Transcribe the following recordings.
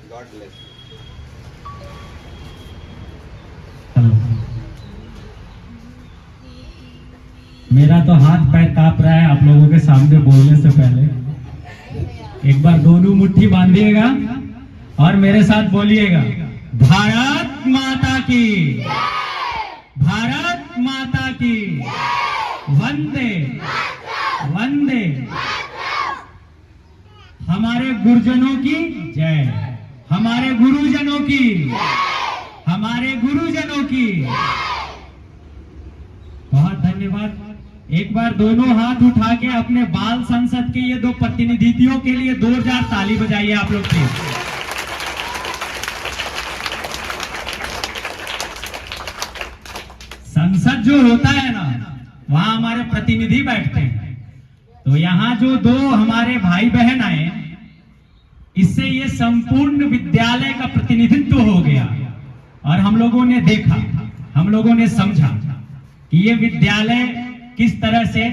God bless. मेरा तो हाथ पैर कांप रहा है आप लोगों के सामने बोलने से पहले। एक बार दोनों मुट्ठी बांधिएगा और मेरे साथ बोलिएगा, भारत माता की, भारत माता की, वंदे वंदे। हमारे गुरुजनों की जय, हमारे गुरुजनों की, हमारे गुरुजनों की। बहुत धन्यवाद। एक बार दोनों हाथ उठा के अपने बाल संसद के ये दो प्रतिनिधियों के लिए 2000 ताली बजाइए आप लोग के। संसद जो होता है ना, वहां हमारे प्रतिनिधि बैठते हैं। तो यहाँ जो दो हमारे भाई बहन आए, इससे ये संपूर्ण विद्यालय का प्रतिनिधित्व हो गया। और हम लोगों ने देखा, हम लोगों ने समझा कि ये विद्यालय किस तरह से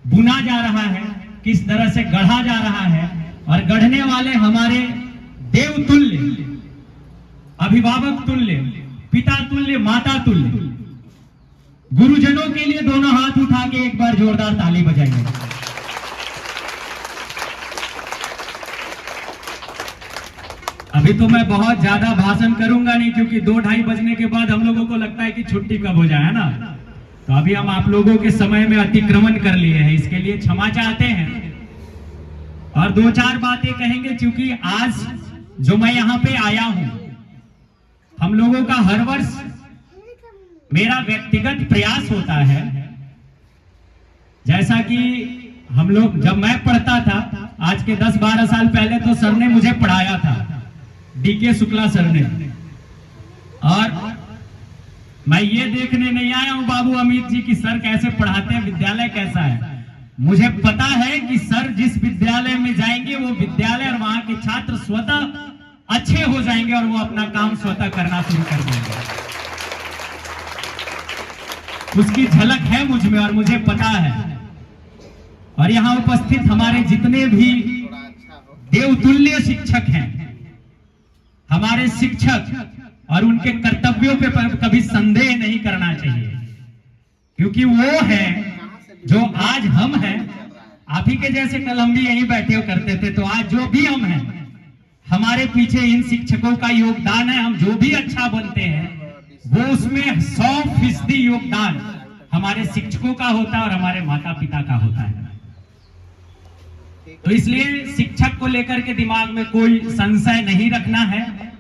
बुना जा रहा है, किस तरह से गढ़ा जा रहा है। और गढ़ने वाले हमारे देवतुल्य, अभिभावक तुल्य, पिता तुल्य, माता तुल्य गुरुजनों के लिए दोनों हाथ उठा के एक बार जोरदार ताली बजाइए। अभी तो मैं बहुत ज्यादा भाषण करूंगा नहीं, क्योंकि 2-2:30 बजने के बाद हम लोगों को लगता है कि छुट्टी कब हो जाए ना। तो अभी हम आप लोगों के समय में अतिक्रमण कर लिए हैं, इसके लिए क्षमा चाहते हैं। और 2-4 बातें कहेंगे, क्योंकि आज जो मैं यहाँ पे आया हूं, हम लोगों का हर वर्ष मेरा व्यक्तिगत प्रयास होता है। जैसा कि हम लोग, जब मैं पढ़ता था, आज के 10-12 साल पहले, तो सर ने मुझे पढ़ाया था, डीके शुक्ला सर ने। और मैं ये देखने नहीं आया हूं बाबू अमित जी कि सर कैसे पढ़ाते हैं, विद्यालय कैसा है। मुझे पता है कि सर जिस विद्यालय में जाएंगे, वो विद्यालय और वहां के छात्र स्वतः अच्छे हो जाएंगे और वो अपना काम स्वतः करना शुरू कर देंगे। उसकी झलक है मुझ में और मुझे पता है। और यहाँ उपस्थित हमारे जितने भी देवतुल्य शिक्षक हैं, हमारे शिक्षक, और उनके कर्तव्यों पे कभी संदेह नहीं करना चाहिए, क्योंकि वो है जो आज हम हैं। आप ही के जैसे कल हम भी यहीं बैठे करते थे, तो आज जो भी हम हैं, हमारे पीछे इन शिक्षकों का योगदान है। हम जो भी अच्छा बनते हैं, वो उसमें 100% योगदान हमारे शिक्षकों का होता है और हमारे माता पिता का होता है। तो इसलिए शिक्षक को लेकर के दिमाग में कोई संशय नहीं रखना है,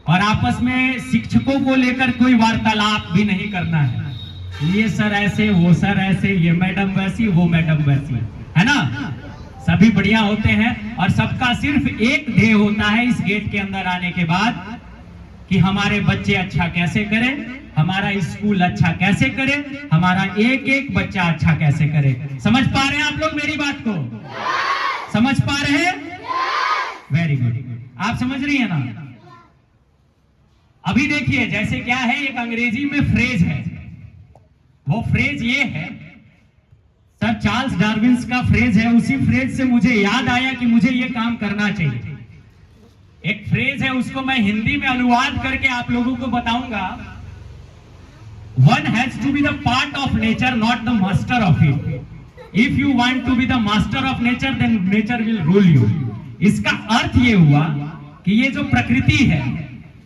और आपस में शिक्षकों को लेकर कोई वार्तालाप भी नहीं करना है। ये सर ऐसे, वो सर ऐसे, ये मैडम वैसी, वो मैडम वैसी, है ना। सभी बढ़िया होते हैं और सबका सिर्फ एक ध्येय होता है इस गेट के अंदर आने के बाद, कि हमारे बच्चे अच्छा कैसे करें, हमारा स्कूल अच्छा कैसे करे, हमारा एक एक बच्चा अच्छा कैसे करे। समझ पा रहे हैं आप लोग मेरी बात को? समझ पा रहे हैं? Very good. आप समझ रही है ना? अभी देखिए, जैसे क्या है, एक अंग्रेजी में फ्रेज है। वो फ्रेज ये है, सर चार्ल्स डार्विन का फ्रेज है। उसी फ्रेज से मुझे याद आया कि मुझे ये काम करना चाहिए। एक फ्रेज है, उसको मैं हिंदी में अनुवाद करके आप लोगों को बताऊंगा। One has to be the part of nature, not the master of it. If you want to be the master of nature, then nature will rule you. इसका अर्थ ये हुआ कि ये जो प्रकृति है,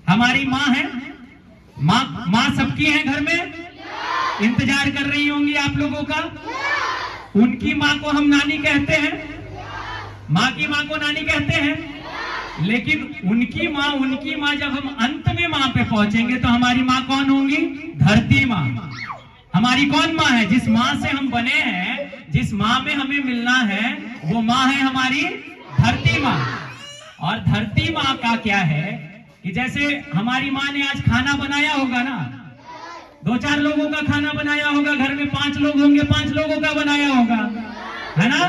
हमारी माँ है, माँ सबकी है घर में, इंतजार कर रही होंगी आप लोगों का। उनकी माँ को हम नानी कहते हैं, माँ की माँ को नानी कहते हैं, लेकिन उनकी माँ जब हम अंत में माँ पे पहुंचेंगे, तो हमारी माँ कौन होंगी? धरती माँ। हमारी कौन माँ है? जिस माँ से हम बने हैं, जिस माँ में हमें मिलना है, वो माँ है हमारी धरती माँ। और धरती माँ का क्या है कि जैसे हमारी माँ ने आज खाना बनाया होगा ना, 2-4 लोगों का खाना बनाया होगा, घर में 5 लोग होंगे, 5 लोगों का बनाया होगा, है ना?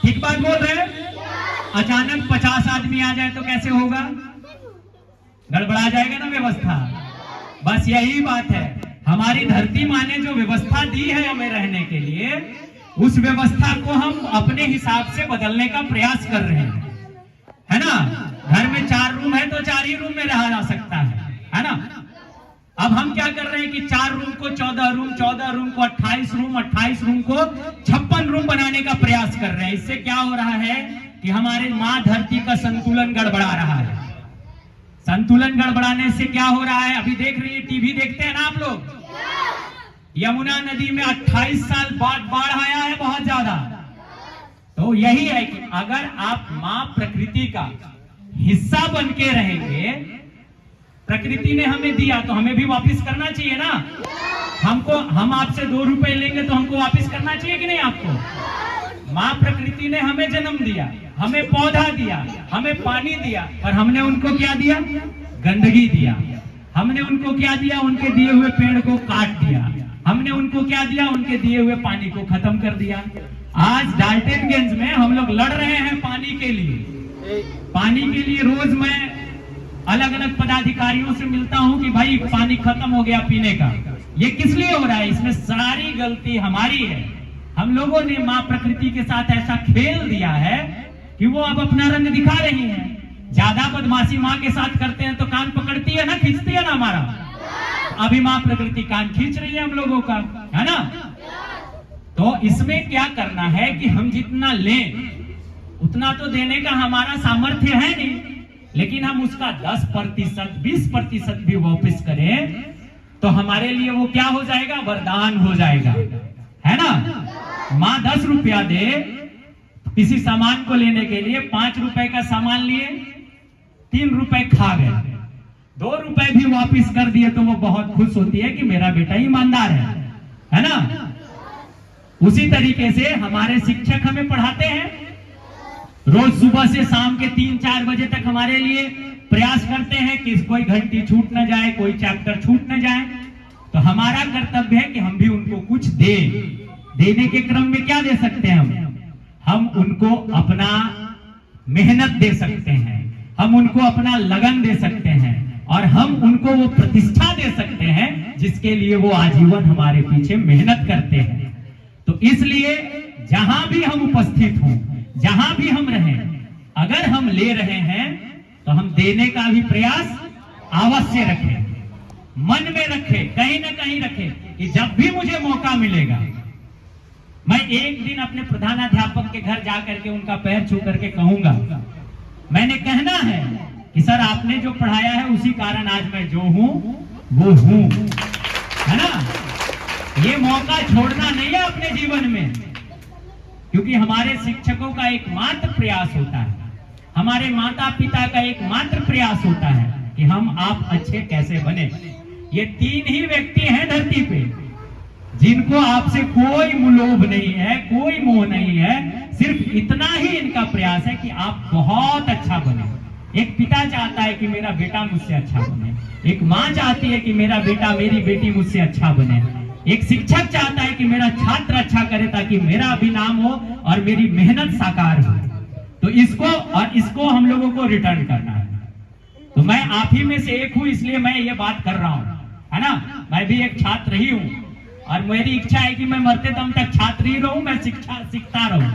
ठीक बात बोल रहे हैं? अचानक 50 आदमी आ जाए तो कैसे होगा? गड़बड़ा जाएगा ना व्यवस्था। बस यही बात है, हमारी धरती माँ ने जो व्यवस्था दी है हमें रहने के लिए, उस व्यवस्था को हम अपने हिसाब से बदलने का प्रयास कर रहे हैं, है ना। घर में ही रूम में रहा जा सकता है ना। अब हम क्या कर रहे हैं कि 4 रूम को 14 रूम, 14 रूम को 28 रूम, 28 रूम को 56 रूम बनाने का प्रयास कर रहे हैं। इससे क्या हो रहा है कि हमारे मां धरती का संतुलन गड़बड़ा रहा है। संतुलन गड़बड़ाने से क्या हो रहा है, अभी देख रही है, टीवी देखते हैं ना आप लोग, यमुना नदी में 28 साल बाद बाढ़ आया है बहुत ज्यादा। तो यही है कि अगर आप मां प्रकृति का हिस्सा बन के रहेंगे, प्रकृति ने हमें दिया तो हमें भी वापस करना चाहिए ना। हम आपसे 2 रुपए लेंगे तो हमको वापस करना चाहिए कि नहीं आपको। मां प्रकृति ने हमें जन्म दिया, हमें पौधा दिया, हमें पानी दिया, और हमने उनको क्या दिया, गंदगी दिया। हमने उनको क्या दिया, उनके दिए हुए पेड़ को काट दिया। हमने उनको क्या दिया, उनके दिए हुए पानी को खत्म कर दिया। आज डाल्टनगंज में हम लोग लड़ रहे हैं पानी के लिए। पानी के लिए रोज मैं अलग अलग पदाधिकारियों से मिलता हूं कि भाई पानी खत्म हो गया पीने का। ये किस लिए हो रहा है, इसमें सारी गलती हमारी है। हम लोगों ने मां प्रकृति के साथ ऐसा खेल दिया है कि वो अब अपना रंग दिखा रही है। ज्यादा बदमाशी मां के साथ करते हैं तो कान पकड़ती है ना, खींचती है ना हमारा। अभी मां प्रकृति कान खींच रही है हम लोगों का, है ना। तो इसमें क्या करना है कि हम जितना लें उतना तो देने का हमारा सामर्थ्य है नहीं, लेकिन हम उसका 10%, 20% भी वापस करें तो हमारे लिए वो क्या हो जाएगा, वरदान हो जाएगा, है ना। मां 10 रुपया दे किसी सामान को लेने के लिए, 5 रुपए का सामान लिए, 3 रुपए खा गए, 2 रुपए भी वापस कर दिए तो वो बहुत खुश होती है कि मेरा बेटा ईमानदार है ना। उसी तरीके से हमारे शिक्षक हमें पढ़ाते हैं, रोज सुबह से शाम के 3-4 बजे तक हमारे लिए प्रयास करते हैं कि कोई घंटी छूट न जाए, कोई चैप्टर छूट न जाए। तो हमारा कर्तव्य है कि हम भी उनको कुछ देने के क्रम में क्या दे सकते हैं, हम उनको अपना मेहनत दे सकते हैं, हम उनको अपना लगन दे सकते हैं, और हम उनको वो प्रतिष्ठा दे सकते हैं जिसके लिए वो आजीवन हमारे पीछे मेहनत करते हैं। तो इसलिए जहां भी हम उपस्थित हों, जहां भी हम रहें, अगर हम ले रहे हैं तो हम देने का भी प्रयास अवश्य रखें, मन में रखें, कहीं ना कहीं रखें कि जब भी मुझे मौका मिलेगा, मैं एक दिन अपने प्रधानाध्यापक के घर जाकर के उनका पैर छू करके कहूंगा, मैंने कहना है कि सर आपने जो पढ़ाया है उसी कारण आज मैं जो हूं वो हूं, है ना। ये मौका छोड़ना नहीं है अपने जीवन में, क्योंकि हमारे शिक्षकों का एकमात्र प्रयास होता है, हमारे माता पिता का एकमात्र प्रयास होता है कि हम आप अच्छे कैसे बने। ये 3 ही व्यक्ति हैं धरती पे जिनको आपसे कोई लोभ नहीं है, कोई मोह नहीं है, सिर्फ इतना ही इनका प्रयास है कि आप बहुत अच्छा बने। एक पिता चाहता है कि मेरा बेटा मुझसे अच्छा बने, एक माँ चाहती है कि मेरा बेटा मेरी बेटी मुझसे अच्छा बने, एक शिक्षक चाहता है कि मेरा छात्र अच्छा करे ताकि मेरा भी नाम हो और मेरी मेहनत साकार हो। तो इसको हम लोगों को रिटर्न करना है। तो मैं आप ही में से एक हूं, इसलिए मैं ये बात कर रहा हूं, है ना। मैं भी एक छात्र ही हूं और मेरी इच्छा है कि मैं मरते दम तक छात्र ही रहूं, मैं शिक्षा सीखता रहूं।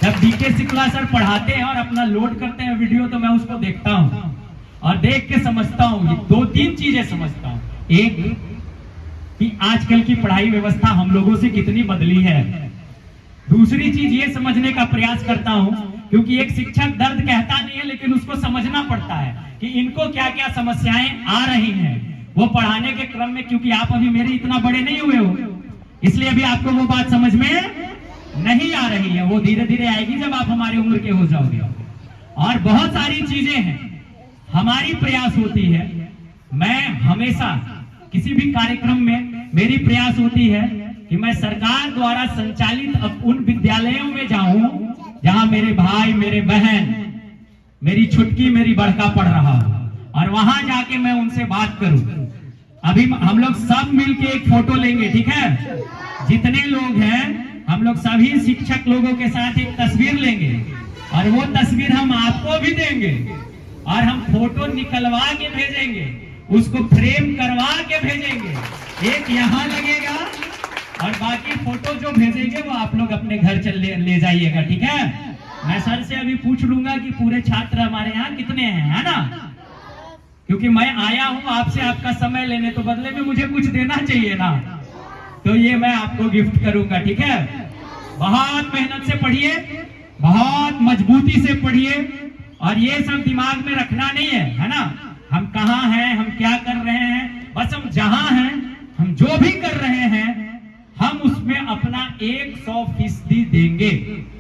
जब डीके शुक्ला सर पढ़ाते हैं और अपना लोड करते हैं वीडियो तो मैं उसको देखता हूं और देख के समझता हूं, ये 2-3 चीजें समझता हूं। एक कि आजकल की पढ़ाई व्यवस्था हम लोगों से कितनी बदली है। दूसरी चीज ये समझने का प्रयास करता हूं, क्योंकि एक शिक्षक दर्द कहता नहीं है लेकिन उसको समझना पड़ता है कि इनको क्या क्या समस्याएं आ रही हैं वो पढ़ाने के क्रम में। क्योंकि आप अभी मेरे इतना बड़े नहीं हुए हो, इसलिए अभी आपको वो बात समझ में नहीं आ रही है, वो धीरे धीरे आएगी जब आप हमारी उम्र के हो जाओगे। और बहुत सारी चीजें हैं हमारी प्रयास होती है, मैं हमेशा किसी भी कार्यक्रम में मेरी प्रयास होती है कि मैं सरकार द्वारा संचालित उन विद्यालयों में जाऊं जहां मेरे भाई, मेरे बहन, मेरी छुटकी, मेरी बड़का पढ़ रहा हो, और वहां जाके मैं उनसे बात करूं। अभी हम लोग सब मिलके एक फोटो लेंगे, ठीक है। जितने लोग हैं हम लोग सभी शिक्षक लोगों के साथ एक तस्वीर लेंगे और वो तस्वीर हम आपको भी देंगे और हम फोटो निकलवा के भेजेंगे, उसको फ्रेम करवा के भेजेंगे। एक यहाँ लगेगा और बाकी फोटो जो भेजेंगे वो आप लोग अपने घर ले जाइएगा, ठीक है। मैं सर से अभी पूछ लूंगा कि पूरे छात्र हमारे यहाँ कितने हैं, है ना? क्योंकि मैं आया हूं आपसे आपका समय लेने, तो बदले में मुझे कुछ देना चाहिए ना, तो ये मैं आपको गिफ्ट करूंगा, ठीक है? बहुत मेहनत से पढ़िए, बहुत मजबूती से पढ़िए, और ये सब दिमाग में रखना नहीं है ना? हम कहाँ हैं, हम क्या कर रहे हैं, बस हम जहां हैं, हम जो भी कर रहे हैं, हम उसमें अपना 100% देंगे,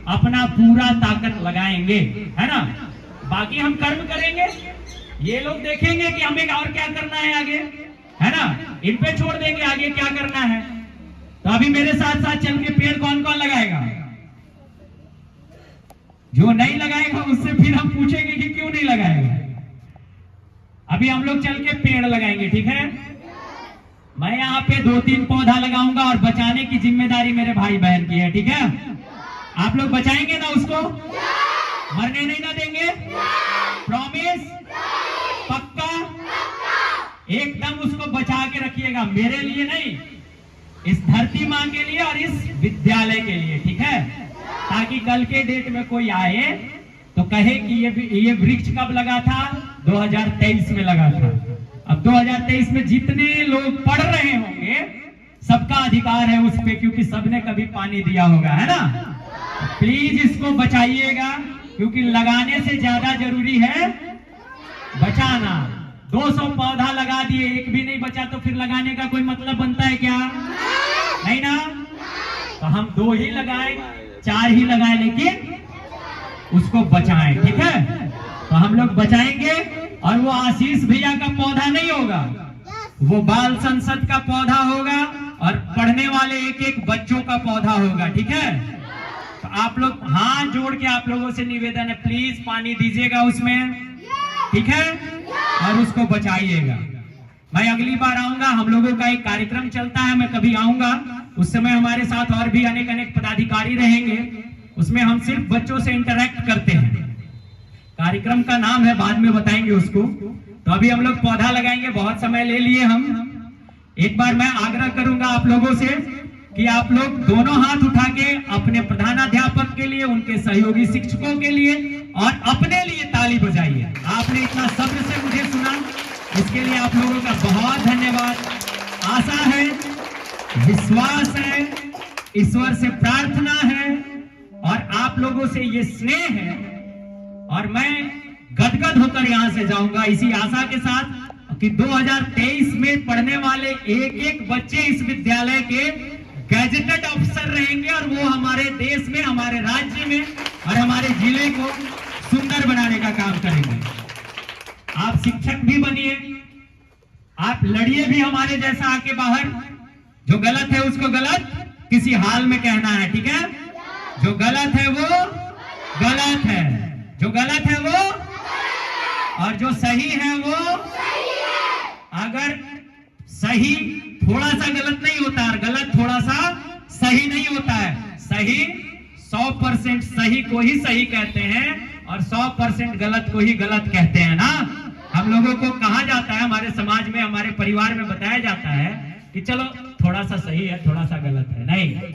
अपना पूरा ताकत लगाएंगे, है ना? बाकी हम कर्म करेंगे, ये लोग देखेंगे कि हमें और क्या करना है आगे, है ना? इन पे छोड़ देंगे आगे क्या करना है। तो अभी मेरे साथ साथ चल के पेड़ कौन कौन लगाएगा? जो नहीं लगाएगा उससे फिर हम पूछेंगे कि क्यों नहीं लगाएगा। अभी हम लोग चल के पेड़ लगाएंगे, ठीक है? मैं यहाँ पे 2-3 पौधा लगाऊंगा और बचाने की जिम्मेदारी मेरे भाई बहन की है, ठीक है? आप लोग बचाएंगे ना उसको? मरने नहीं ना देंगे? प्रॉमिस? पक्का? एकदम उसको बचा के रखिएगा, मेरे लिए नहीं, इस धरती मां के लिए और इस विद्यालय के लिए, ठीक है? ताकि कल के डेट में कोई आए तो कहे कि ये वृक्ष कब लगा था? 2023 में लगा था। अब 2023 में जितने लोग पढ़ रहे होंगे सबका अधिकार है उस पे, क्योंकि सबने कभी पानी दिया होगा, है ना? प्लीज इसको बचाइएगा, क्योंकि लगाने से ज्यादा जरूरी है बचाना। 200 पौधा लगा दिए, एक भी नहीं बचा तो फिर लगाने का कोई मतलब बनता है क्या? नहीं ना? तो हम 2 ही लगाए, 4 ही लगाए, लेकिन उसको बचाएं, ठीक है? तो हम लोग बचाएंगे, और वो आशीष भैया का पौधा नहीं होगा, वो बाल संसद का पौधा होगा, और पढ़ने वाले एक बच्चों का पौधा होगा, ठीक है? तो आप लोग हाथ जोड़ के आप लोगों से निवेदन है, प्लीज पानी दीजिएगा उसमें, ठीक है? और उसको बचाइएगा। मैं अगली बार आऊंगा, हम लोगों का एक कार्यक्रम चलता है, मैं कभी आऊंगा, उस समय हमारे साथ और भी अनेक पदाधिकारी रहेंगे, उसमें हम सिर्फ बच्चों से इंटरेक्ट करते हैं। कार्यक्रम का नाम है, बाद में बताएंगे उसको। तो अभी हम लोग पौधा लगाएंगे, बहुत समय ले लिए हम। एक बार मैं आग्रह करूंगा आप लोगों से कि आप लोग दोनों हाथ उठा के अपने प्रधानाध्यापक के लिए, उनके सहयोगी शिक्षकों के लिए और अपने लिए ताली बजाइए। आपने इतना सब्र से मुझे सुना, इसके लिए आप लोगों का बहुत धन्यवाद। आशा है, विश्वास है, ईश्वर से प्रार्थना है और आप लोगों से ये स्नेह है, और मैं गदगद होकर यहां से जाऊंगा इसी आशा के साथ कि 2023 में पढ़ने वाले एक बच्चे इस विद्यालय के गैजेटेड अफसर रहेंगे, और वो हमारे देश में, हमारे राज्य में और हमारे जिले को सुंदर बनाने का काम करेंगे। आप शिक्षक भी बनिए, आप लड़िए भी हमारे जैसा आके बाहर। जो गलत है उसको गलत किसी हाल में कहना है, ठीक है? जो गलत है वो गलत है, जो गलत है वो, और जो सही है वो सही है। अगर सही थोड़ा सा गलत नहीं होता, और गलत थोड़ा सा सही नहीं होता है। सही 100% सही को ही सही कहते हैं, और 100% गलत को ही गलत कहते हैं ना। हम लोगों को कहा जाता है, हमारे समाज में, हमारे परिवार में बताया जाता है कि चलो थोड़ा सा सही है, थोड़ा सा गलत है। नहीं,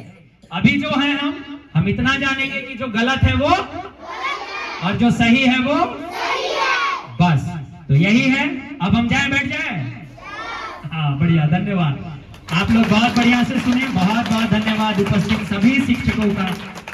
अभी जो है हम इतना जानेंगे कि जो गलत है वो और जो सही है वो सही है, बस। तो यही है। अब हम जाए, बैठ जाए। हाँ, बढ़िया, धन्यवाद। आप लोग बहुत बढ़िया से सुने, बहुत बहुत धन्यवाद उपस्थित सभी शिक्षकों का,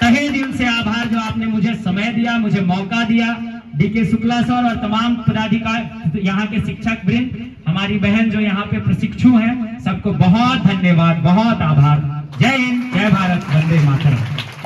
तहे दिल से आभार जो आपने मुझे समय दिया, मुझे मौका दिया। डीके शुक्ला सर और तमाम पदाधिकारी, यहाँ के शिक्षक वृंद, हमारी बहन जो यहाँ पे प्रशिक्षु हैं, सबको बहुत धन्यवाद, बहुत आभार। जय हिंद, जय भारत, वंदे मातरम।